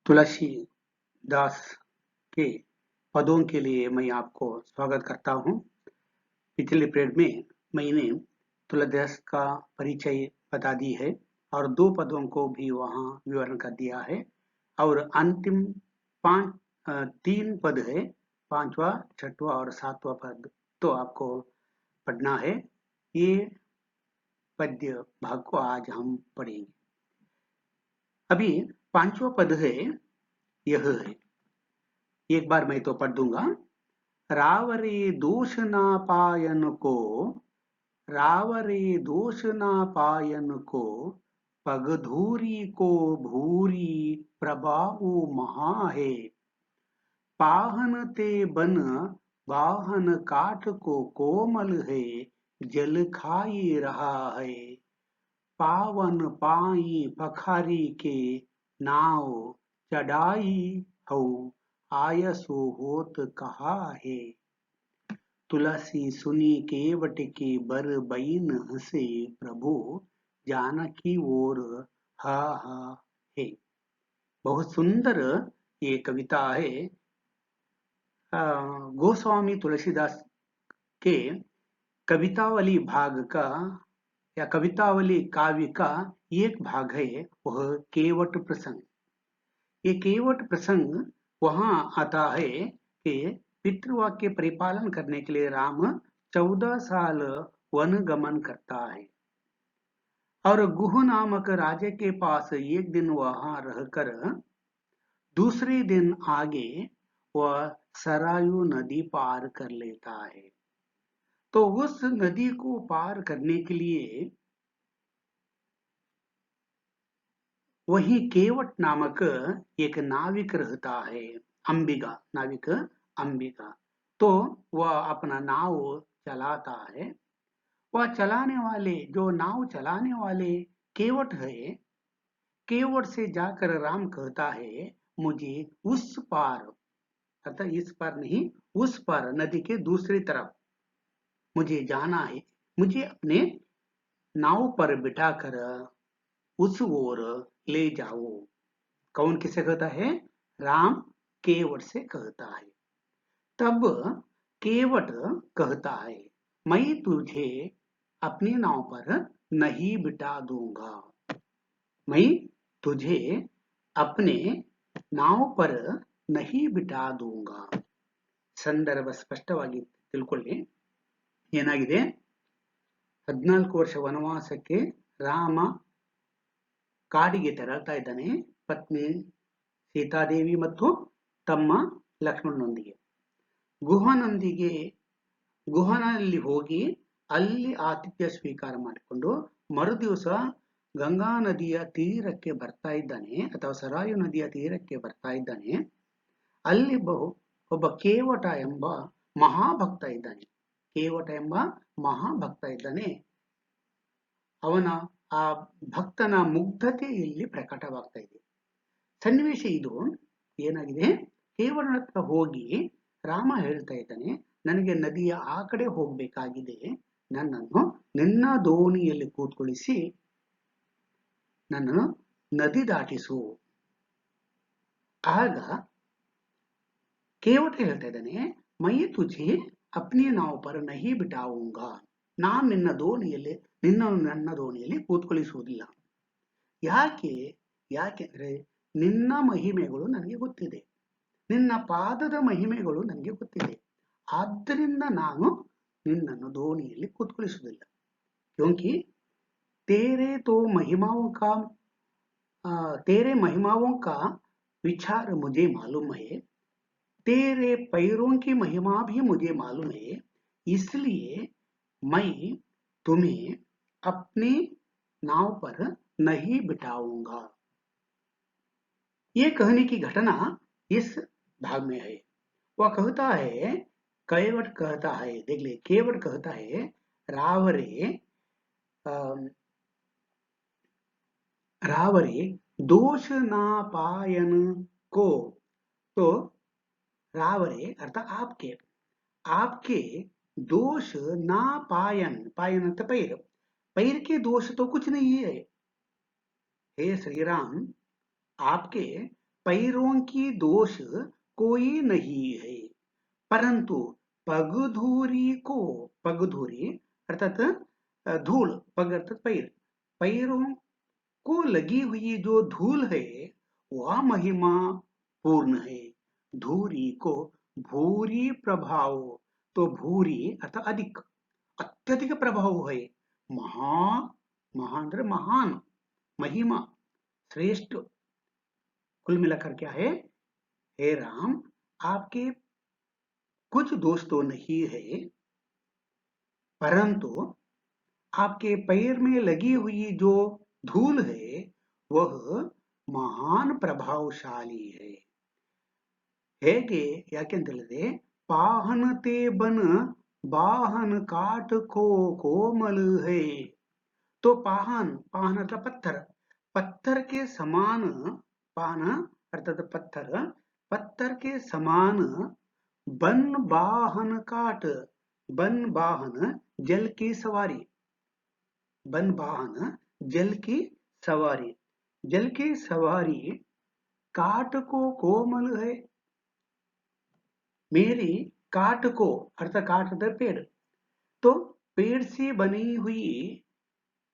तुलसीदास के पदों के लिए मैं आपको स्वागत करता हूँ। पिछले पीरियड में मैंने तुलसीदास का परिचय बता दी है और 2 पदों को भी वहाँ विवरण कर दिया है और अंतिम 3 पद है, 5वां, 6वां और 7वां पद तो आपको पढ़ना है। ये पद्य भाग को आज हम पढ़ेंगे। अभी 5वां पद है, यह है। एक बार मैं तो पढ़ दूंगा। रावरे दोष ना पायन को, रावरे दोष ना पायन को, पगधूरी को भूरी प्रभाऊ महा है। पाहन ते बन बाहन काठ को कोमल है, जल खाई रहा है। पावन पाई पखारी के, नाव चढ़ाई हो, आयसो होत कहा है। तुलसी सुनी केवट के बर बईन हंसे, प्रभु जानकी ओर हा हा है। बहुत सुंदर ये कविता है। गोस्वामी तुलसीदास के कवितावली भाग का या कवितावली काव्य का एक भाग है, वह केवट प्रसंग। ये केवट प्रसंग वहां आता है कि पितृवाक्य परिपालन करने के लिए राम 14 साल वन गमन करता है और गुह नामक राजा के पास एक दिन वहां रहकर दूसरे दिन आगे वह सरयू नदी पार कर लेता है। तो उस नदी को पार करने के लिए वही केवट नामक एक नाविक रहता है, अंबिका नाविक अंबिका। तो वह अपना नाव चलाता है। वह चलाने वाले जो नाव चलाने वाले केवट है, केवट से जाकर राम कहता है मुझे उस पार, अर्थात इस पार नहीं, उस पार नदी के दूसरी तरफ मुझे जाना है। मुझे अपने नाव पर बिठाकर उस ओर ले जाओ। कौन किसे कहता है? राम केवट से कहता है। तब केवट कहता है मैं तुझे अपनी नाव पर नहीं बिठा दूंगा, मैं तुझे अपने नाव पर नहीं ಬಿಟಾ दूंगा। ಸಂದರ್ಭ ಸ್ಪಷ್ಟವಾಗಿ ತಿಳ್ಕೊಳ್ಳಿ. ಏನಾಗಿದೆ, 14 ವರ್ಷ ವನವಾಸಕ್ಕೆ ರಾಮ ಕಾಡಿಗೆ ತೆರಳ್ತಾ ಇದ್ದಾನೆ, ಪತ್ನಿ ಸೀತಾದೇವಿ ಮತ್ತು ತಮ್ಮ ಲಕ್ಷ್ಮಣನೊಂದಿಗೆ. ಗುಹನಲ್ಲಿ ಹೋಗಿ ಅಲ್ಲಿ ಆತಿಥ್ಯ ಸ್ವೀಕಾರ ಮಾಡಿಕೊಂಡು ಮರುದಿವಸ ಗಂಗಾ ನದಿಯ ತೀರಕ್ಕೆ ಬರ್ತಾ ಇದ್ದಾನೆ ಅಥವಾ ಸರಾಯು ನದಿಯ ತೀರಕ್ಕೆ ಬರ್ತಾ ಇದ್ದಾನೆ. ಅಲ್ಲಿ ಒಬ್ಬ ಕೇವಟ ಎಂಬ ಮಹಾಭಕ್ತ ಇದ್ದಾನೆ. ಕೇವಟ ಎಂಬ ಮಹಾಭಕ್ತ ಇದ್ದಾನೆ. ಅವನ ಆ ಭಕ್ತನ ಮುಗ್ಧತೆ ಇಲ್ಲಿ ಪ್ರಕಟವಾಗ್ತಾ ಇದೆ. ಸನ್ನಿವೇಶ ಇದು ಏನಾಗಿದೆ, ಕೇವಟನ ಹತ್ರ ಹೋಗಿ ರಾಮ ಹೇಳ್ತಾ ಇದ್ದಾನೆ ನನಗೆ ನದಿಯ ಆ ಕಡೆ ಹೋಗ್ಬೇಕಾಗಿದೆ, ನನ್ನನ್ನು ನಿನ್ನ ದೋಣಿಯಲ್ಲಿ ಕೂತ್ಕೊಳಿಸಿ ನನ್ನನ್ನು ನದಿ ದಾಟಿಸು. ಆಗ ಕೇವಟ ಹೇಳ್ತಾ ಇದ್ದಾನೆ ಮೈ ತುझे अपनी नाव पर नहीं बिठाऊंगा, ನಾನು ನನ್ನ ದೋಣಿಯಲ್ಲಿ ಕೂತ್ಕೊಳಿಸುವುದಿಲ್ಲ. ಯಾಕೆಂದ್ರೆ ನಿನ್ನ ಮಹಿಮೆಗಳು ನನಗೆ ಗೊತ್ತಿದೆ, ನಿನ್ನ ಪಾದದ ಮಹಿಮೆಗಳು ನನಗೆ ಗೊತ್ತಿದೆ, ಆದ್ದರಿಂದ ನಾನು ನಿನ್ನನ್ನು ದೋಣಿಯಲ್ಲಿ ಕೂತ್ಕೊಳಿಸುವುದಿಲ್ಲ. क्योंकि तेरे महिमाओं का विचार मुझे मालूम है, तेरे पैरों की महिमा भी मुझे मालूम है, इसलिए मैं तुम्हें अपनी नाव पर नहीं बिठाऊंगा। ये कहने की घटना इस भाग में है। वह कहता है, केवट कहता है, देख ले, केवट कहता है रावरे दोष ना पायन को। तो रावरे अर्थात आपके दोष ना पायन, पायन अर्थ पैर के दोष तो कुछ नहीं है। हे श्री राम, आपके पैरों की दोष कोई नहीं है, परंतु पगधूरी अर्थात धूल, पग अर्थात पैर, पैरों को लगी हुई जो धूल है वह महिमा पूर्ण है। धूरी को भूरी प्रभाव, तो भूरी अर्थात अधिक, अत्यधिक प्रभाव है। महा महा ಅಂದ್ರೆ महान, महिमा, श्रेष्ठ। कुल मिलाकर क्या है, हे राम आपके कुछ दोष तो नहीं है, परंतु आपके पैर में लगी हुई जो धूल है वह महान प्रभावशाली है। ಹೇಗೆ ಯಾಕೆಂತ ಹೇಳಿದ್ರೆ पाहनते बन बाहन काट को कोमल है। तो पाहन, पाहन अर्थात पत्थर, पत्थर के समान, पाहन अर्थात पत्थर, पत्थर के समान बन बाहन काट, बन बाहन जल की सवारी, बन बाहन जल की सवारी, जल की सवारी काट को कोमल है। मेरी काट को अर्थात काट अर्थात पेड़, तो पेड़ से बनी हुई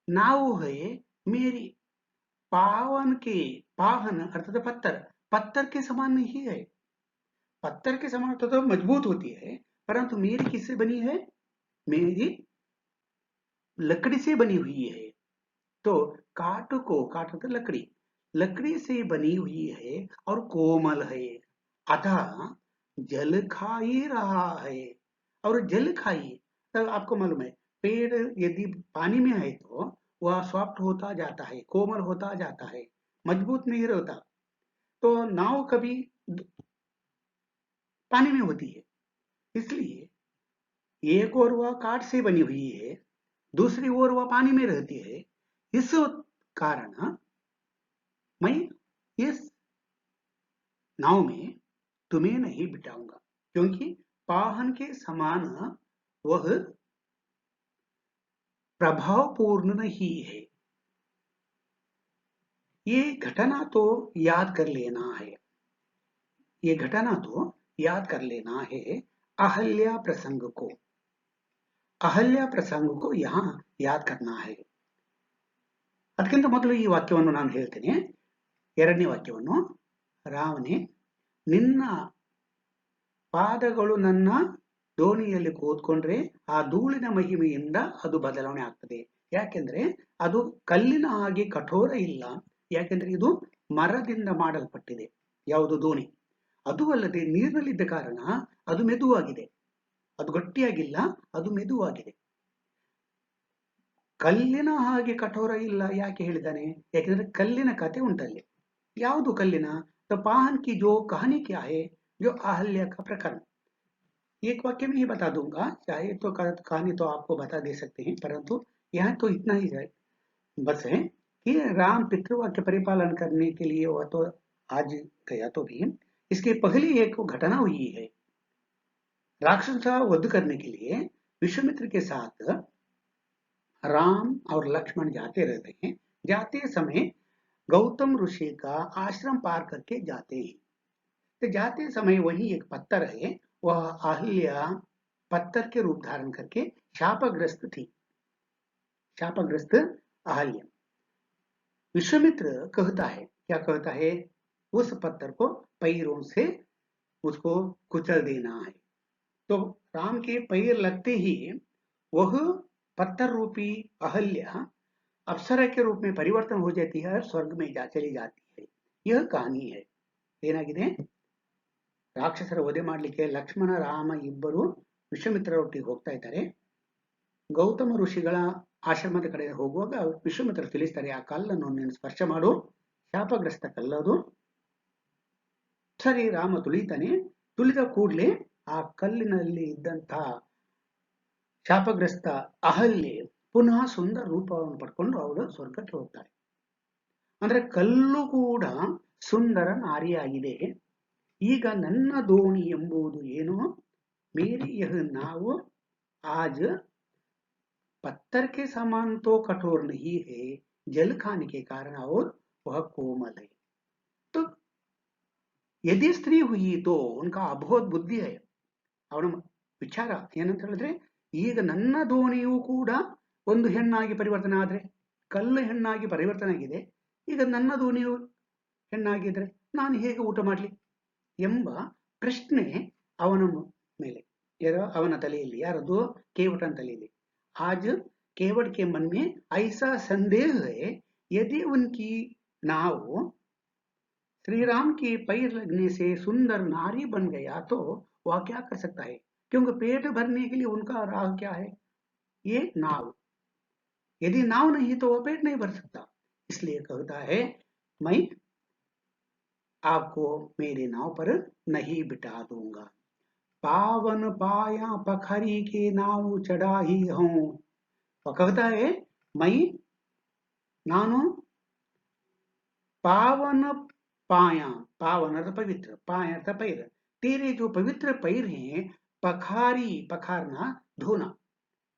नाव है मेरी। पावन के, पाहन अर्थात पत्थर, पत्थर के समान नहीं है, पत्थर के समान तो मजबूत होती है, परंतु मेरी किससे बनी है, मेरी लकड़ी से बनी हुई है। तो काट को, काट तो लकड़ी, लकड़ी से बनी हुई है और कोमल है, अतः जल खा ही रहा है। और जल खाई, तब आपको मालूम है पेड़ यदि पानी में है तो वह सॉफ्ट होता जाता है, कोमल होता जाता है, मजबूत नहीं रहता। तो नाव कभी पानी में होती है, इसलिए एक ओर वह काठ से बनी हुई है, दूसरी ओर वह पानी में रहती है। इस कारण मैं इस नाव में तुम्हें नहीं बिठाऊंगा, क्योंकि पाहन के समान वह प्रभावपूर्ण नहीं है। ये घटना तो याद कर लेना है, ये घटना तो याद कर लेना है। अहल्या प्रसंग को, ಅಹಲ್ಯ ಪ್ರಸಂಗಕ್ಕೂ यहाँ याद करना है। ಅದಕ್ಕಿಂತ ಮೊದಲು ಈ ವಾಕ್ಯವನ್ನು ನಾನು ಹೇಳ್ತೇನೆ, ಎರಡನೇ ವಾಕ್ಯವನ್ನು. ರಾಮನೇ, ನಿನ್ನ ಪಾದಗಳು ನನ್ನ ದೋಣಿಯಲ್ಲಿ ಕೂತ್ಕೊಂಡ್ರೆ ಆ ಧೂಳಿನ ಮಹಿಮೆಯಿಂದ ಅದು ಬದಲಾವಣೆ ಆಗ್ತದೆ. ಯಾಕೆಂದ್ರೆ ಅದು ಕಲ್ಲಿನ ಹಾಗೆ ಕಠೋರ ಇಲ್ಲ, ಯಾಕೆಂದ್ರೆ ಇದು ಮರದಿಂದ ಮಾಡಲ್ಪಟ್ಟಿದೆ. ಯಾವುದು ದೋಣಿ, ಅದು ಅಲ್ಲದೆ ನೀರಿನಲ್ಲಿದ್ದ ಕಾರಣ ಅದು ಮೆದುವಾಗಿದೆ, ಅದು ಗಟ್ಟಿಯಾಗಿಲ್ಲ, ಅದು ಮೆದುವಾಗಿದೆ. ಕಲ್ಲಿನ ಹಾಗೆ ಕಠೋರ ಇಲ್ಲ ಯಾಕೆ ಹೇಳಿದ್ದಾನೆ, ಯಾಕೆಂದ್ರೆ ಕಲ್ಲಿನ ಕತೆ ಉಂಟಲ್ಲಿ. ಯಾವುದು ಕಲ್ಲಿನ, तो पाहन की जो कहानी क्या है, जो अहल्या का प्रकरण, एक वाक्य में ही बता दूंगा, चाहे तो कहानी तो आपको बता दे सकते हैं, परंतु यहाँ तो इतना ही है बस है कि राम पितृवाक्य परिपालन करने के लिए वह तो आज गया, तो भी इसके पहले एक घटना हुई है। राक्षस का वध करने के लिए विश्वामित्र के साथ राम और लक्ष्मण जाते रहते हैं। जाते समय गौतम ऋषि का आश्रम पार करके जाते हैं। तो जाते समय वही एक पत्थर है, वह अहल्या पत्थर के रूप धारण करके शापग्रस्त थी, शापग्रस्त अहल्या। विश्वामित्र कहता है, क्या कहता है, उस पत्थर को पैरों से उसको कुचल देना है। तो राम के पैर लगते ही वह पत्थर रूपी अहल्या अप्सरा के रूप में परिवर्तन हो जाती है और स्वर्ग में चली जाती है। यह कहानी है। ಏನಾಗಿದೆ, ರಾಕ್ಷಸರ ವಧೆ ಮಾಡಲಿಕ್ಕೆ ಲಕ್ಷ್ಮಣ ರಾಮ ಇಬ್ಬರು ವಿಶ್ವಾಮಿತ್ರರೊಟ್ಟಿಗೆ ಹೋಗ್ತಾ ಇದ್ದಾರೆ. ಗೌತಮ ಋಷಿಗಳ ಆಶ್ರಮದ ಕಡೆ ಹೋಗುವಾಗ ವಿಶ್ವಾಮಿತ್ರ ತಿಳಿಸ್ತಾರೆ, ಆ ಕಲ್ಲನ್ನು ನೀನು ಸ್ಪರ್ಶ ಮಾಡು, ಶಾಪಗ್ರಸ್ತ ಕಲ್ಲದು. ಸರಿ, ರಾಮ ತುಳಿತಾನೆ. ತುಳಿದ ಕೂಡಲೇ ಆ ಕಲ್ಲಿನಲ್ಲಿ ಇದ್ದಂತಹ ಶಾಪಗ್ರಸ್ತ ಅಹಲ್ಯೆ ಪುನಃ ಸುಂದರ ರೂಪವನ್ನು ಪಡ್ಕೊಂಡು ಅವಳು ಸ್ವರ್ಗಕ್ಕೆ ಹೋಗ್ತಾಳೆ. ಅಂದ್ರೆ ಕಲ್ಲು ಕೂಡ ಸುಂದರ ನಾರಿಯಾಗಿದೆ. ಈಗ ನನ್ನ ದೋಣಿ ಎಂಬುದು ಏನು, मेरी यह नाव आज पत्थर के समान तो कठोर नहीं है, जल खाने के कारण और वह कोमल है. तो यदि स्त्री हुई तो उनका अबोध बुद्धि है ಅವನ ವಿಚಾರ ಏನಂತ ಹೇಳಿದ್ರೆ ಈಗ ನನ್ನ ದೋಣಿಯೂ ಕೂಡ ಒಂದು ಹೆಣ್ಣಾಗಿ ಪರಿವರ್ತನೆ ಆದ್ರೆ ಕಲ್ಲು ಹೆಣ್ಣಾಗಿ ಪರಿವರ್ತನೆ ಆಗಿದೆ ಈಗ ನನ್ನ ದೋಣಿಯು ಹೆಣ್ಣಾಗಿದ್ರೆ ನಾನು ಹೇಗೆ ಊಟ ಮಾಡಲಿ ಎಂಬ ಪ್ರಶ್ನೆ ಅವನ ಮೇಲೆ ಅವನ ತಲೆಯಲ್ಲಿ ಯಾರದು केवटन तलेली आज केवट के मन में ऐसा संदेह है यदि उनकी नाव श्री राम के पैर लगने से सुंदर नारी बन गया तो वह क्या कर सकता है क्योंकि पेट भरने के लिए उनका राह क्या है ये नाव यदि नाव नहीं तो वह पेट नहीं भर सकता इसलिए कहता है मैं आपको मेरे नाव पर नहीं बिठा दूंगा पावन पाया पखरी के नाव चढ़ा ही हूं वह कहता है मैं नानु पावन पाया पावन अर्थ पवित्र पाया अर्थ पैर तेरे जो पवित्र पैर हैं पखारी पखारना धोना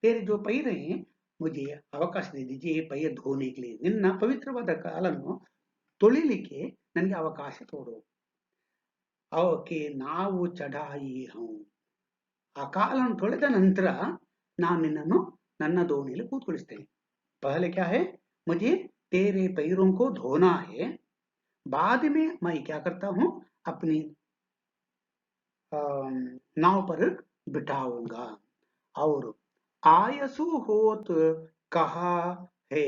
तेरे जो पैर हैं मुझे ಅವಕಾಶ दे दीजिए पैर धोने के लिए ನಿನ್ನ ಪವಿತ್ರವಾದ ಕಾಲನ್ನು ತೊಳಿಲಿಕ್ಕೆ ನನಗೆ ಅವಕಾಶ ಕೊಡು ಅವಕ್ಕೆ ನಾವು ಚಢಾಯಿ ಹೂಂ ಆ ಕಾಲನ್ನು ತೊಳೆದ ನಂತರ ನಾನು ನಿನ್ನನ್ನು ನನ್ನ ದೋಣಿಯಲ್ಲಿ ಕೂತ್ಕೊಳಿಸ್ತೇನೆ पहले क्या है मुझे तेरे पैरों को धोना है बाद में मैं क्या करता हूं अपनी नाव पर बिठाऊंगा और आयसु होत कहा है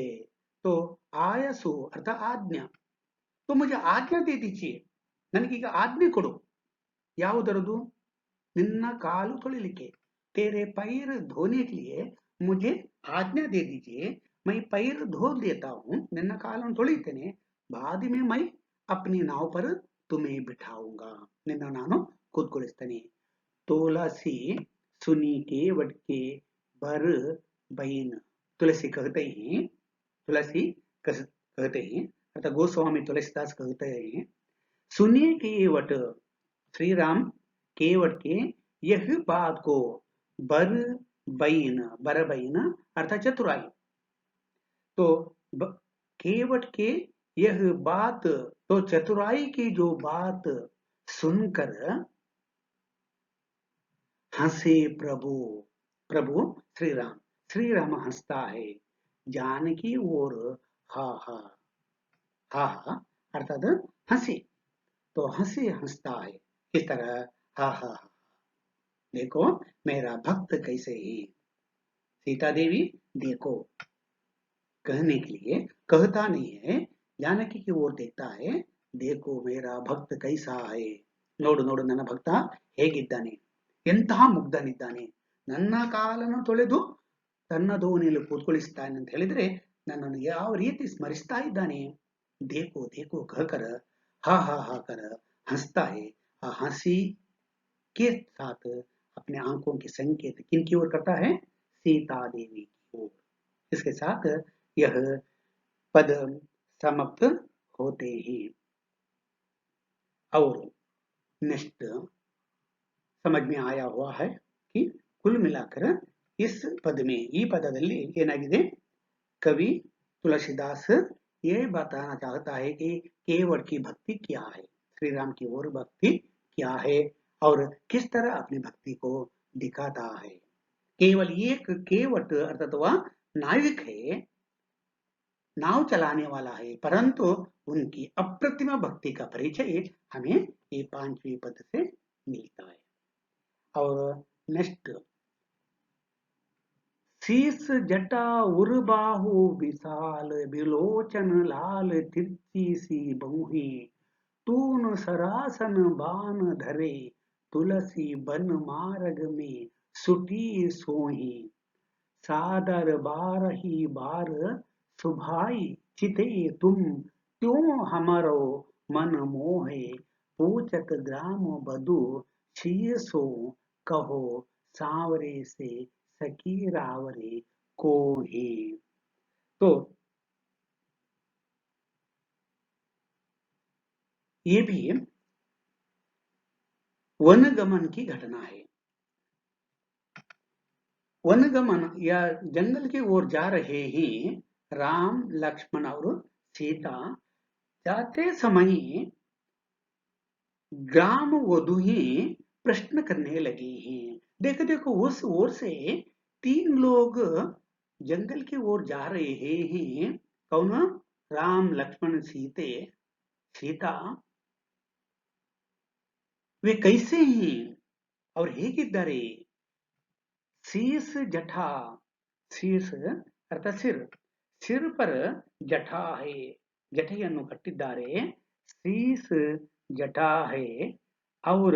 तो आयसु अर्थात आज्ञा तो मुझे आज्ञा दे दीजिए ನನಗೀಗ ಆಜ್ಞೆ ಕೊಡು ಯಾವುದರದು ನಿನ್ನ ಕಾಲು ತೊಳಿಲಿಕ್ಕೆ तेरे पैर धोने के लिए मुझे आज्ञा दे दीजिए मैं पैर धो लेता हूं निन्न कालन ತೊಳಿತೇನೆ बाद में मैं अपनी नाव पर तुम्हें बिठाऊंगा निन्न ನಾನು ಕೂತ್ಕೊಳಿಸ್ತೇನೆ तुलसी सुनी के वटके बर बहन तुलसी कहते हैं तुलसी कहते हैं अर्थात गोस्वामी तुलसीदास कहते हैं सुनिए केवट श्री राम केवट के यह बात को बर बईन अर्थात चतुराई तो केवट के यह बात तो चतुराई की जो बात सुनकर हंसे प्रभु प्रभु श्री राम हंसता है जानकी और हा हा हा हा अर्थात हंसी तो हंसी हंसता है इस तरह हा हा हा देखो मेरा भक्त कैसे है सीता देवी देखो कहने के लिए कहता नहीं है जानकी की ओर देखता है देखो मेरा भक्त कैसा है ನೋಡು ನೋಡು ನನ್ನ ಭಕ್ತ ಹೇಗಿದ್ದಾನೆ ಎಂತಹ ಮುಗ್ಧನಿದ್ದಾನೆ ನನ್ನ ಕಾಲನ್ನು ತೊಳೆದು ತನ್ನ ದೋಣಿಯಲ್ಲಿ ಕೂತ್ಕೊಳ್ಳಿಸ್ತಾನೆ ಅಂತ ಹೇಳಿದ್ರೆ ನನ್ನನ್ನು ಯಾವ ರೀತಿ ಸ್ಮರಿಸ್ತಾ ಇದ್ದಾನೆ देखो देखो कहकर हा हा हा कर हंसता है हंसी के साथ अपने आंखों के संकेत किन की ओर करता है सीता देवी की ओर इसके साथ यह पद समाप्त होते हैं और नेक्स्ट समझ में आया हुआ है कि कुल मिलाकर इस पद में ಈ ಪದದಲ್ಲಿ ಏನಾಗಿದೆ कवि तुलसीदास ये बताना चाहता है कि केवट की भक्ति क्या है श्री राम की ओर भक्ति क्या है और किस तरह अपनी भक्ति को दिखाता है केवल एक केवट अर्थात वह नाविक है नाव चलाने वाला है परंतु उनकी अप्रतिम भक्ति का परिचय हमें ये 5वें पद से मिलता है और नेक्स्ट शीस जटा उर्बाहु विशाल विलोचन लाल तिरछी सी बहुही तून सरासन बान धरे तुलसी बन मार्ग में सुटी सोही सादर बारही बार सुभाई चिते तुम क्यों हमारो मन मोहे पूछत ग्राम बधु शीसो कहो सांवरे से सखी रावरे को ही तो ये भी वनगमन की घटना है वनगमन या जंगल की ओर जा रहे हैं राम लक्ष्मण और सीता जाते समय ग्राम वधुएं प्रश्न करने लगी हैं। देखो देखो उस ओर से 3 लोग जंगल की ओर जा रहे हैं। कौन? राम लक्ष्मण सीता। वे कैसे हैं और ಹೇಗಿದ್ದಾರೆ? शीश जटा, शीश अर्थात सिर, सिर पर जटा है, जटेಯನ್ನು ಕಟ್ಟಿದ್ದಾರೆ। शीश जटा है और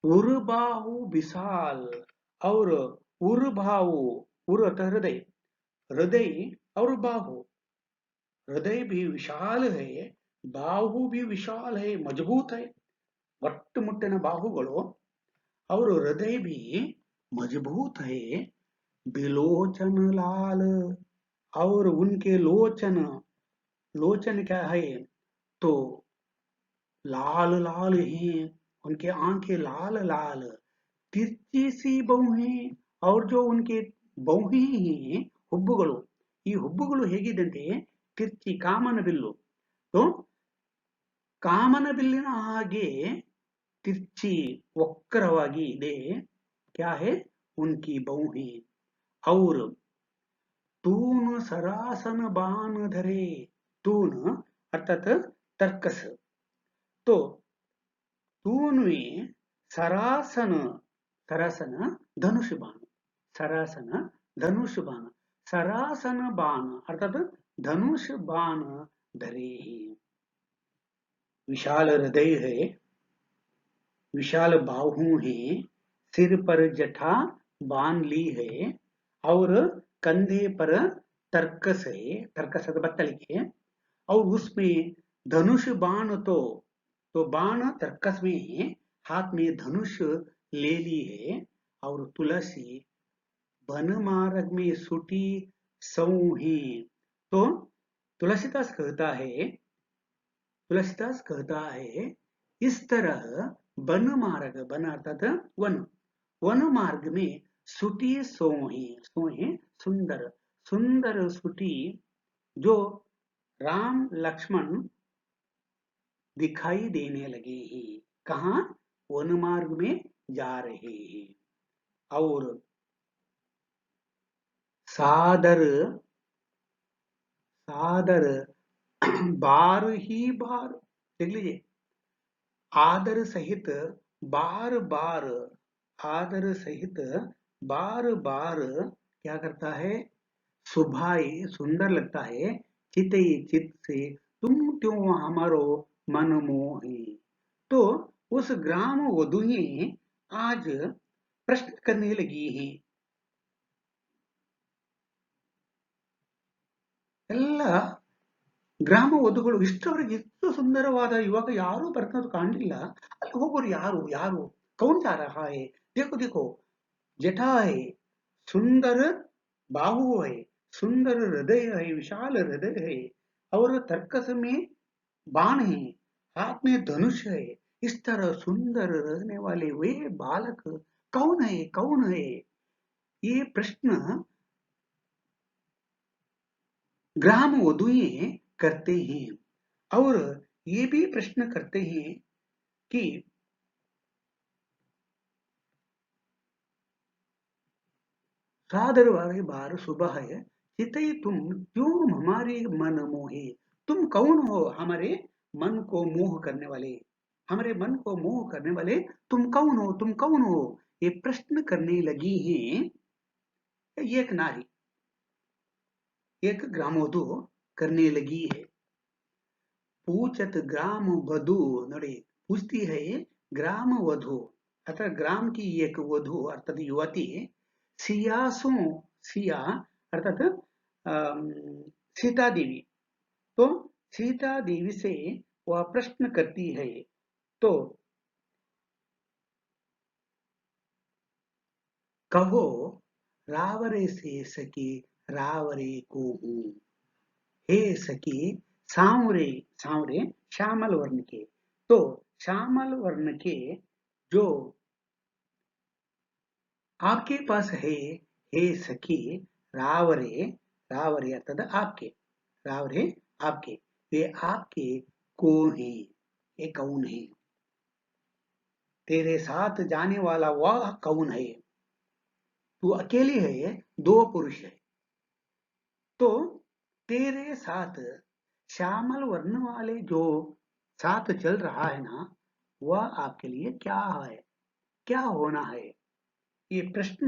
उर्बाहु विशाल, और उर्बाहु, उर अर्थात हृदय, हृदय और बाहु, हृदय भी विशाल है, बाहु भी विशाल है, मजबूत है, ಒಟ್ಟುಮುಟ್ಟಿನ ಬಾಹುಗಳು, और हृदय भी मजबूत है। बिलोचन लाल, और उनके लोचन, लोचन क्या है तो लाल लाल हैं, उनके आंखें लाल लाल। तिरछी सी बहुएं, और जो उनके बहुएं हैं, ಹುಬ್ಬುಗಳು, ಈ ಹುಬ್ಬುಗಳು ಹೇಗಿದಂತೆ ತಿರ್ಚಿ ಕಾಮನ ಬಿಲ್ಲು, तो ಕಾಮನ ಬಿಲ್ಲಿನ ಹಾಗೆ तिरछी वक्रವಾಗಿ ಇದೆ। क्या है? उनकी बहुएं। और तून सरासन बाण धरे, तून अर्थात तर्कस, तो तून में सरासन, सरासन धनुष बाण, सरासन धनुष बाण, सरासन बाण अर्थात धनुष बाण धरे हैं। विशाल हृदय है, विशाल बाहु है, सिर पर जटा बांध ली है, और कंधे पर तर्कस है, तर्कस बत्तलिके, और उसमें धनुष बाण, तो बाण तर्कस में है, हाथ में धनुष ले ली है। और तुलसी वन मार्ग में सुटी सऊ है, तो तुलसीदास कहता है, तुलसीदास कहता है इस तरह वन मार्ग, वन अर्थात वन, वन मार्ग में सुटी सोहे, सोहे सुंदर, सुंदर सुटी जो राम लक्ष्मण दिखाई देने लगे हैं। कहाँ? वन मार्ग में जा रहे हैं। और सादर, सादर बार ही बार, देख लीजिए, आदर सहित बार बार, आदर सहित बार बार क्या करता है? सुभाई, सुंदर लगता है, चिते चित से तुम त्यों हमारो मन मोहे। तो उस ग्राम वधुएं आज प्रश्न करने लगी हैं। ಎಲ್ಲ ಗ್ರಾಮ ವಧುಗಳು ಇಷ್ಟವರೆಗೆ ಎಷ್ಟು ಸುಂದರವಾದ ಯುವಕ ಯಾರೂ ಬರ್ತದ್ದು ಕಾಣಲಿಲ್ಲ, ಅಲ್ಲಿ ಹೋಗೋರು ಯಾರು ಯಾರು, ಕೌನ್ ಜಾ ರಹಾ ಹೈ, देखो देखो, जटा है, सुंदर बाहु है, सुंदर हृदय है, विशाल हृदय है, और तर्कस में बाण है, हाथ में धनुष है। इस तरह सुंदर रहने वाले वे बालक कौन है, कौन है? ये प्रश्न ग्राम वधुएं करते हैं। और ये भी प्रश्न करते हैं कि सादर वाले बार सुबह है, चितई तुम क्यों हमारे मन मोहे, तुम कौन हो हमारे मन को मोह करने वाले, हमारे मन को मोह करने वाले, तुम कौन हो, तुम कौन हो? ये प्रश्न करने लगी हैं। एक नारी, एक ग्रामवधु करने लगी है। पूछत ग्राम वधु, ನೋಡಿ पूछती है ग्राम वधु, अर्थात ग्राम की एक वधु अर्थात युवती, सियासों, सिया अर्थात सीता देवी, तो सीता देवी से वह प्रश्न करती है। तो कहो रावरे से सकी, रावरे को हूँ, हे सखी, सांवरे, सांवरे श्यामल वर्ण के, तो श्यामल वर्ण के जो आपके पास है, हे सखी, रावरे, रावरे अर्थात आपके, रावरे आपके, वे आपके को हैं, ये कौन है? तेरे साथ जाने वाला वह कौन है? तू अकेली है, दो पुरुष है। तो तेरे साथ श्यामल वर्ण वाले जो साथ चल रहा है ना, वह आपके लिए क्या है, क्या होना है? ये प्रश्न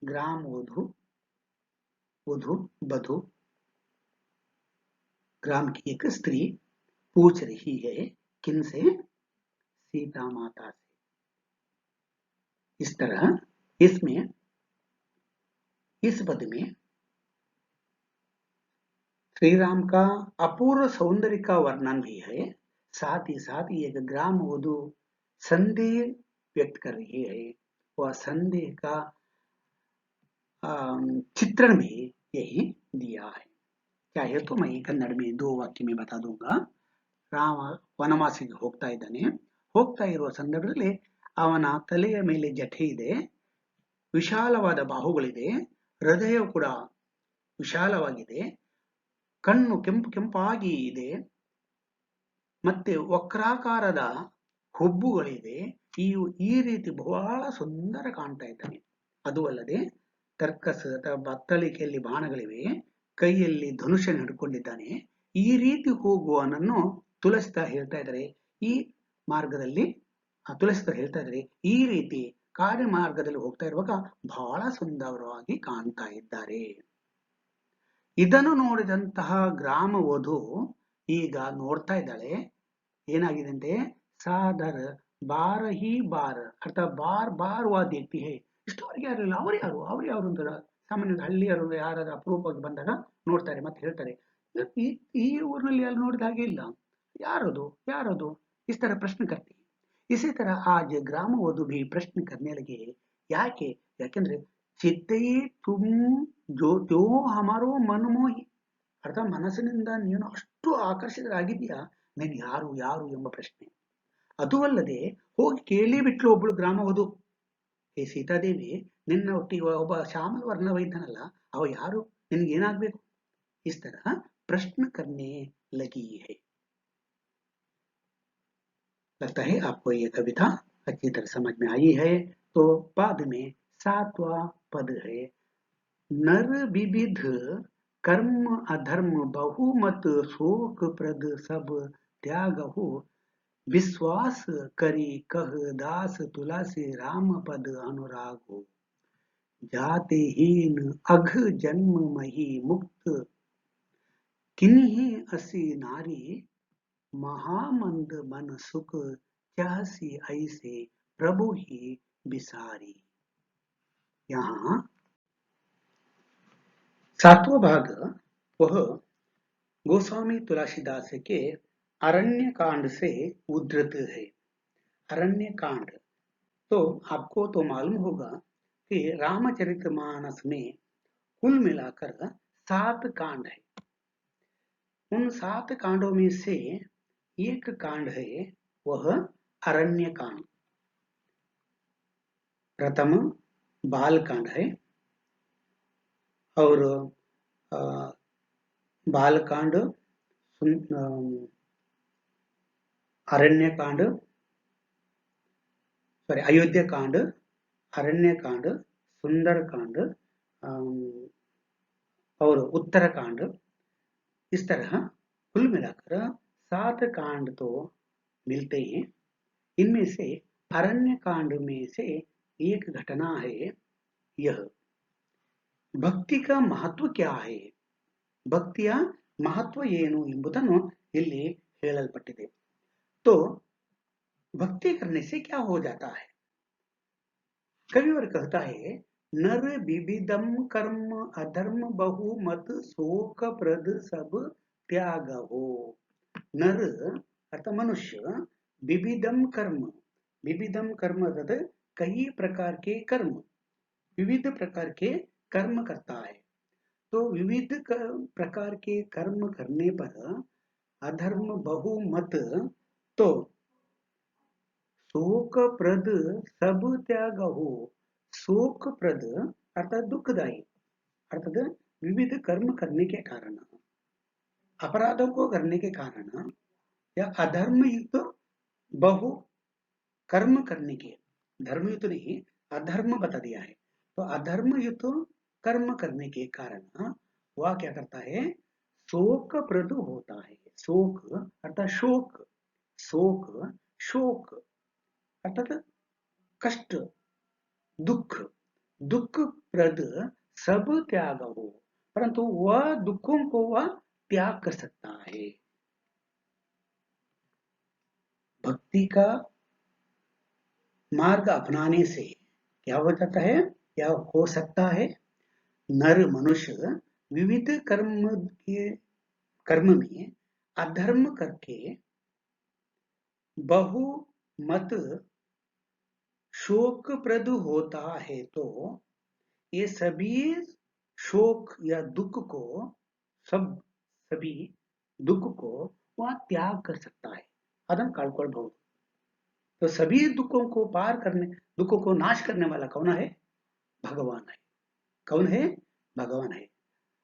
ग्राम वधु वधु बधु ग्राम की एक स्त्री पूछ रही है। किनसे? सीता माता से। इस तरह इसमें इस पद में श्री राम का अपूर्व सौंदर्य का वर्णन भी है, साथ ही साथ ये एक ग्राम वधु संदेह व्यक्त कर रही है। वह संदेह का चित्रण भी यही दिया है। चाहे तो मैं कन्नड़ में दो वाक्य में बता दूंगा। ರಾಮ ವನವಾಸಿಗೆ ಹೋಗ್ತಾ ಇದ್ದಾನೆ. ಹೋಗ್ತಾ ಇರುವ ಸಂದರ್ಭದಲ್ಲಿ ಅವನ ತಲೆಯ ಮೇಲೆ ಜಠೆ ಇದೆ, ವಿಶಾಲವಾದ ಬಾಹುಗಳಿದೆ, ಹೃದಯ ಕೂಡ ವಿಶಾಲವಾಗಿದೆ, ಕಣ್ಣು ಕೆಂಪು ಕೆಂಪಾಗಿ ಇದೆ, ಮತ್ತೆ ವಕ್ರಾಕಾರದ ಹುಬ್ಬುಗಳಿದೆ. ಈ ರೀತಿ ಬಹಳ ಸುಂದರ ಕಾಣ್ತಾ ಇದ್ದಾನೆ. ಅದು ಅಲ್ಲದೆ ತರ್ಕಸ್ ಅಥವಾ ಬತ್ತಳಿಕೆಯಲ್ಲಿ ಬಾಣಗಳಿವೆ, ಕೈಯಲ್ಲಿ ಧನುಷ್ಯನ ಹಿಡ್ಕೊಂಡಿದ್ದಾನೆ. ಈ ರೀತಿ ಹೋಗುವನನ್ನು ತುಳಸಿದಾರ್ ಹೇಳ್ತಾ ಇದ್ದಾರೆ. ಈ ಮಾರ್ಗದಲ್ಲಿ ತುಳಸಿದಾರ್ ಹೇಳ್ತಾ ಇದ್ದಾರೆ, ಈ ರೀತಿ ಕಾಡಿನ ಮಾರ್ಗದಲ್ಲಿ ಹೋಗ್ತಾ ಇರುವಾಗ ಬಹಳ ಸುಂದರವಾಗಿ ಕಾಣ್ತಾ ಇದ್ದಾರೆ. ಇದನ್ನು ನೋಡಿದಂತಹ ಗ್ರಾಮ ವಧು ಈಗ ನೋಡ್ತಾ ಇದ್ದಾಳೆ. ಏನಾಗಿದೆ ಅಂತೆ? ಸಾದರ ಬಾರ ಹಿ ಬಾರ ಅರ್ಥಾತ್ ಬಾರ್ ಬಾರ್ ವಾ ದೇತಿ ಹೇ. ಇಷ್ಟವರೆಗೆ ಯಾರಿಲ್ಲ, ಅವ್ರು ಯಾರು ಅಂತ ಸಾಮಾನ್ಯವಾಗಿ ಹಳ್ಳಿಯರು ಯಾರಾದ್ರೂ ಅಪರೂಪವಾಗಿ ಬಂದಾಗ ನೋಡ್ತಾರೆ, ಮತ್ತೆ ಹೇಳ್ತಾರೆ ಈ ಊರಿನಲ್ಲಿ ಯಾರು ನೋಡಿದ ಹಾಗೆ ಇಲ್ಲ, ಯಾರದು इस तरह प्रश्न करती है. इसी तरह आज ग्राम वधु भी प्रश्न करने लगे. ಯಾಕೆ? ಯಾಕೆಂದ್ರೆ ಚಿತ್ತೈ ತುಮ್ ಜೋ ಹಮಾರೋ ಮನಮೋಹಿ, ಅರ್ಥಾತ್ ಮನಸ್ಸಿನಿಂದ ನೀನು ಅಷ್ಟು ಆಕರ್ಷಿತರಾಗಿದೆಯಾ, ನೀನು ಯಾರು ಎಂಬ ಪ್ರಶ್ನೆ. ಅದು ಅಲ್ಲದೆ ಹೋಗಿ ಕೇಳಿ ಬಿಟ್ಲು ಒಬ್ಬಳು ಗ್ರಾಮ ವಧು, ಹೇ ಸೀತಾದೇವಿ, ನಿನ್ನ ಒಟ್ಟಿಗೆ ಒಬ್ಬ ಶ್ಯಾಮಲ ವರ್ಣವ ಇದ್ದಾನಲ್ಲ, ಅವ ಯಾರು, ನಿನ್ಗೆ ಏನಾಗ್ಬೇಕು? इस तरह प्रश्न करने लगी है. लगता है आपको ये कविता अच्छी तरह समझ में आई है. तो बाद में 7वां पद है, नर विविध कर्म अधर्म बहुमत शोक प्रद सब त्याग हो, विश्वास करी कह दास तुलसी राम पद अनुराग हो, जाते हीन अघ जन्म मही मुक्त, किन्हीं असी नारी महामंद मन सुख, चाहसी ऐसे प्रभु ही बिसारी. यहाँ 7वां भाग वह गोस्वामी तुलसीदास के अरण्य कांड से उद्धृत है. अरण्य कांड तो आपको तो मालूम होगा कि रामचरितमानस में कुल मिलाकर 7 कांड है. उन 7 कांडों में से एक कांड है वह अरण्य कांड. प्रथम बाल कांड है और बाल कांड, अरण्य कांड, अयोध्या कांड, अरण्य कांड, सुंदर कांड और उत्तर कांड. इस तरह कुल मिलाकर 7 कांड तो मिलते हैं. इनमें से अरण्य कांड में से एक घटना है यह. ಭಕ್ತಿ का महत्व क्या है, ಭಕ್ತಿಯ ಮಹತ್ವ ಏನು ಎಂಬುದನ್ನು ಇಲ್ಲಿ ಹೇಳಲ್ಪಟ್ಟಿದೆ. तो भक्ति करने से क्या हो जाता है? कविवर कहता है, नर विविधम कर्म अधर्म बहु मत शोक प्रद सब त्याग हो. नर अर्थात मनुष्य, विविधम कर्म अर्थात कई प्रकार के कर्म, विविध प्रकार के कर्म करता है. तो विविध प्रकार के कर्म करने पर अधर्म बहुमत, तो शोक प्रद सब त्याग हो. शोक प्रद अर्थात दुखदायी, अर्थात विविध कर्म करने के कारण, अपराधों को करने के कारण या अधर्म युक्त बहु कर्म करने के, धर्मयुक्त नहीं अधर्म बता दिया है, तो अधर्मयुक्त कर्म करने के कारण वह क्या करता है, शोक प्रद होता है। शोक अर्थात शोक, शोक शोक अर्थात कष्ट, दुख, दुख प्रद सब त्याग हो, परंतु वह दुखों को वह त्याग कर सकता है। भक्ति का मार्ग अपनाने से क्या हो जाता है, क्या हो सकता है, नर मनुष्य विविध कर्म में अधर्म करके बहु मत शोकप्रद होता है, तो ये सभी शोक या दुख को, सब सभी दुख को वह त्याग कर सकता है। अदम कालकोल भव, तो सभी दुखों को पार करने, दुखों को नाश करने वाला कौन है, भगवान है। कौन है, भगवान है।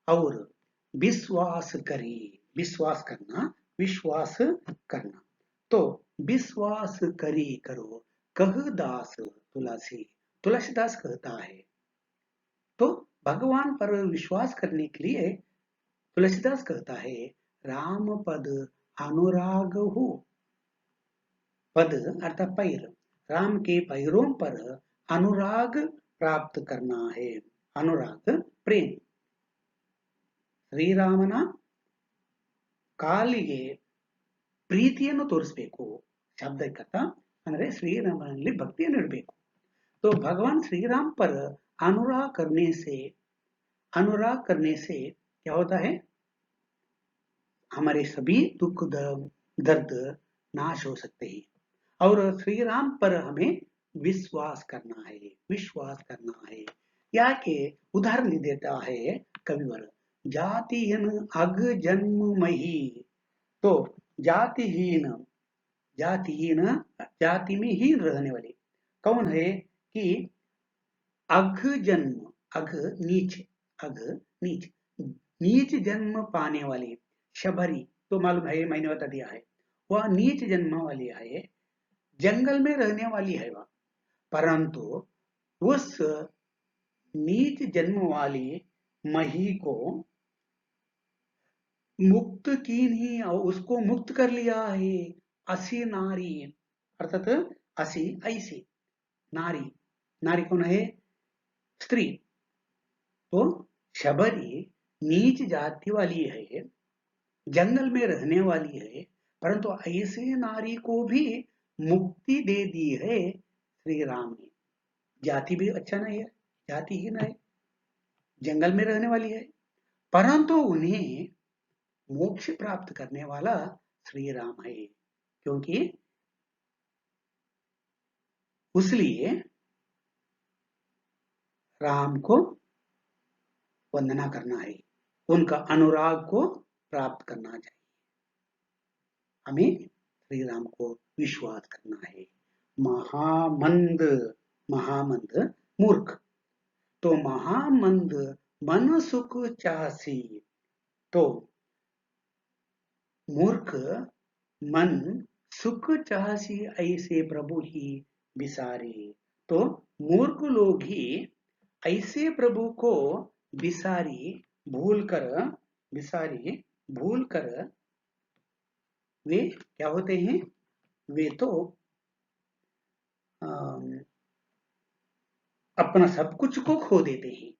और विश्वास करी, विश्वास करना, विश्वास करना, तो विश्वास करी करो कह दास तुलसी, तुलसीदास कहता है। तो भगवान पर विश्वास करने के लिए तुलसीदास कहता है, राम पद अनुराग हो, पद अर्थात पैर, राम के पैरों पर अनुराग प्राप्त करना है। अनुराग प्रेम, ಶ್ರೀರಾಮನ ಕಾಲಿಗೆ ಪ್ರೀತಿಯನ್ನು ತೋರಿಸಬೇಕು, ಶಬ್ದಕ್ಕರ್ಥ ಅಂದ್ರೆ ಶ್ರೀರಾಮನಲ್ಲಿ ಭಕ್ತಿಯನ್ನು ಇಡಬೇಕು। तो भगवान श्री राम पर अनुराग करने से क्या होता है, हमारे सभी दुख दर्द नाश हो सकते हैं। और श्री राम पर हमें विश्वास करना है, विश्वास करना है। याके उदाहरण देता है कविवर, जातिहीन अग जन्म मही, तो जातिहीन, जातिहीन जाति में ही रहने वाले कौन है कि अघ जन्म, अघ नीच, अघ नीच, नीच जन्म पाने वाले, शबरी तो मालूम है, मैंने बता दिया है, वह नीच जन्म वाली है, जंगल में रहने वाली है वह, परंतु उस नीच जन्म वाली मही को मुक्त की नहीं, और उसको मुक्त कर लिया है असी नारी, अर्थात असी ऐसी नारी, नारी कौन है, स्त्री। तो शबरी नीच जाति वाली है, जंगल में रहने वाली है, परंतु ऐसे नारी को भी मुक्ति दे दी है श्री राम ने। जाति भी अच्छा नहीं है, जाति ही नहीं, जंगल में रहने वाली है, परंतु उन्हें मोक्ष प्राप्त करने वाला श्री राम है, क्योंकि उसलिए राम को वंदना करना है, उनका अनुराग को प्राप्त करना चाहिए, हमें श्री राम को विश्वास करना है। महामंद, महामंद मूर्ख, तो महामंद मन सुख चासी, तो मूर्ख मन सुख चासी ऐसे प्रभु ही विसारे, तो मूर्ख लोग ही ऐसे प्रभु को विसारी भूल कर वे क्या होते हैं, वे तो अपना सब कुछ को खो देते हैं।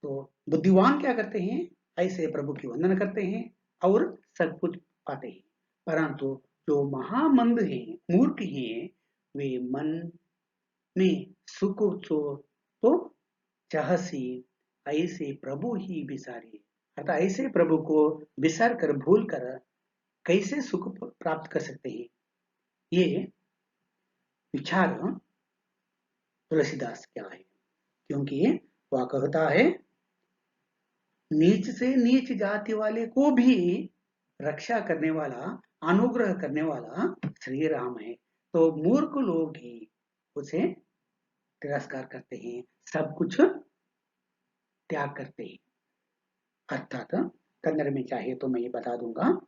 तो बुद्धिमान क्या करते हैं, ऐसे प्रभु की वंदना करते हैं और सब कुछ पाते हैं, परंतु जो महामंद हैं, मूर्ख हैं, वे मन में सुख तो चाहसी ऐसे प्रभु ही विसारी, अर्थात ऐसे प्रभु को विसार कर, भूल कर कैसे सुख प्राप्त कर सकते हैं, ये विचार तुलसीदास क्या है। क्योंकि वह कहता है, नीच से नीच जाति वाले को भी रक्षा करने वाला, अनुग्रह करने वाला श्री राम है, तो मूर्ख लोग ही उसे तिरस्कार करते हैं, सब कुछ त्याग करते हैं। अर्थात कन्नड़ में चाहिए तो मैं ये बता दूंगा,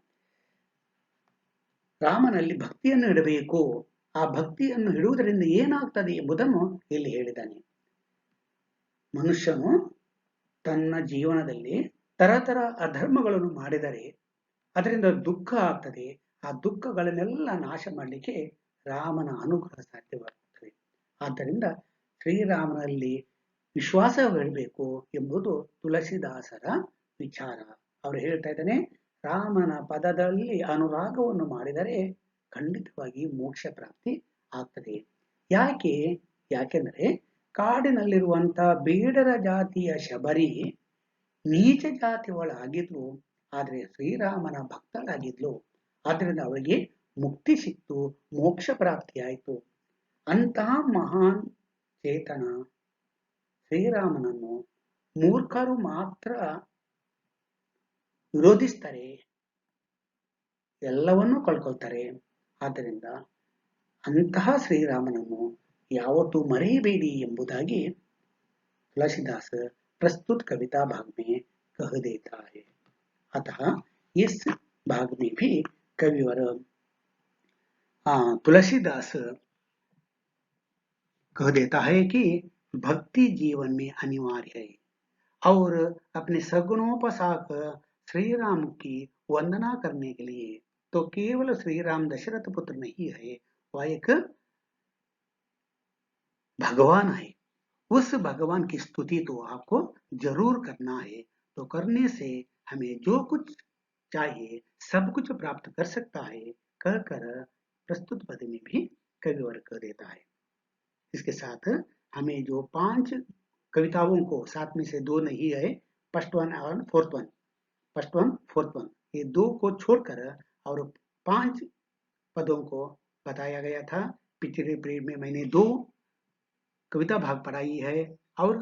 ರಾಮನಲ್ಲಿ ಭಕ್ತಿಯನ್ನು ಇಡಬೇಕು. ಆ ಭಕ್ತಿಯನ್ನು ಇಡುವುದರಿಂದ ಏನಾಗ್ತದೆ ಎಂಬುದನ್ನು ಇಲ್ಲಿ ಹೇಳಿದ್ದಾನೆ. ಮನುಷ್ಯನು ತನ್ನ ಜೀವನದಲ್ಲಿ ತರತರ ಅಧರ್ಮಗಳನ್ನು ಮಾಡಿದರೆ ಅದರಿಂದ ದುಃಖ ಆಗ್ತದೆ. ಆ ದುಃಖಗಳನ್ನೆಲ್ಲ ನಾಶ ಮಾಡಲಿಕ್ಕೆ ರಾಮನ ಅನುಗ್ರಹ ಸಾಧ್ಯವಾಗುತ್ತದೆ. ಆದ್ದರಿಂದ ಶ್ರೀರಾಮನಲ್ಲಿ ವಿಶ್ವಾಸವಿರಬೇಕು ಎಂಬುದು ತುಳಸಿದಾಸರ ವಿಚಾರ. ಅವರು ಹೇಳ್ತಾ ಇದ್ದಾನೆ, ರಾಮನ ಪದದಲ್ಲಿ ಅನುರಾಗವನ್ನು ಮಾಡಿದರೆ ಖಂಡಿತವಾಗಿ ಮೋಕ್ಷ ಪ್ರಾಪ್ತಿ ಆಗ್ತದೆ. ಯಾಕೆಂದರೆ ಕಾಡಿನಲ್ಲಿರುವಂತ ಬೇಡರ ಜಾತಿಯ ಶಬರಿ ನೀಚ ಜಾತಿ ಒಳಗಿದ್ಲು, ಆದರೆ ಶ್ರೀರಾಮನ ಭಕ್ತಳಾಗಿದ್ಲು. ಆದ್ದರಿಂದ ಅವರಿಗೆ ಮುಕ್ತಿ ಸಿಕ್ತು, ಮೋಕ್ಷ ಪ್ರಾಪ್ತಿಯಾಯಿತು. ಅಂತಹ ಮಹಾನ್ ಚೇತನ ಶ್ರೀರಾಮನನ್ನು ಮೂರ್ಖರು ಮಾತ್ರ ವಿರೋಧಿಸ್ತಾರೆ, ಎಲ್ಲವನ್ನೂ ಕಳ್ಕೊಳ್ತಾರೆ. ಆದ್ದರಿಂದ ಅಂತಹ ಶ್ರೀರಾಮನನ್ನು ಯಾವತ್ತೂ ಮರೆಯಬೇಡಿ ಎಂಬುದಾಗಿ तुलसीदास प्रस्तुत कविता भाग में कह देता है। अतः इस भाग में भी कविवर तुलसीदास कह देता है कि भक्ति जीवन में अनिवार्य है और अपने सगुणोपसाक श्री राम की वंदना करने के लिए तो केवल श्री राम दशरथ पुत्र नहीं है, वह एक भगवान है। उस भगवान की स्तुति तो आपको जरूर करना है। तो करने से हमें जो कुछ चाहिए सब कुछ प्राप्त कर सकता है, कहकर प्रस्तुत पद में भी कविवर कह देता है। इसके साथ हमें जो 5 कविताओं को, 7 में से 2 नहीं है, फर्स्ट वन और फोर्थ वन, ये 2 को छोड़कर और 5 पदों को बताया गया था। पिछले पीरियड में मैंने 2 कविता भाग पढ़ाई है और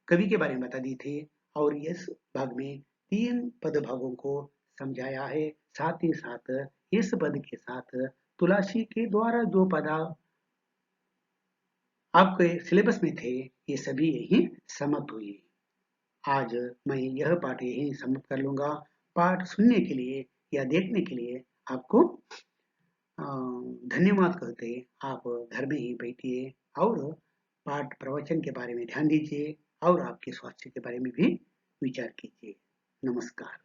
कवि के बारे में बता दी थी, और इस भाग में 3 पद भागों को समझाया है। साथ ही साथ इस पद के साथ तुलसी के द्वारा जो पद आपके सिलेबस में थे, ये सभी यही समाप्त हुए। आज मैं यह पाठ यही समाप्त कर लूंगा। पाठ सुनने के लिए या देखने के लिए आपको धन्यवाद कहते आप घर में ही बैठिए और पाठ प्रवचन के बारे में ध्यान दीजिए और आपके स्वास्थ्य के बारे में भी विचार कीजिए। नमस्कार।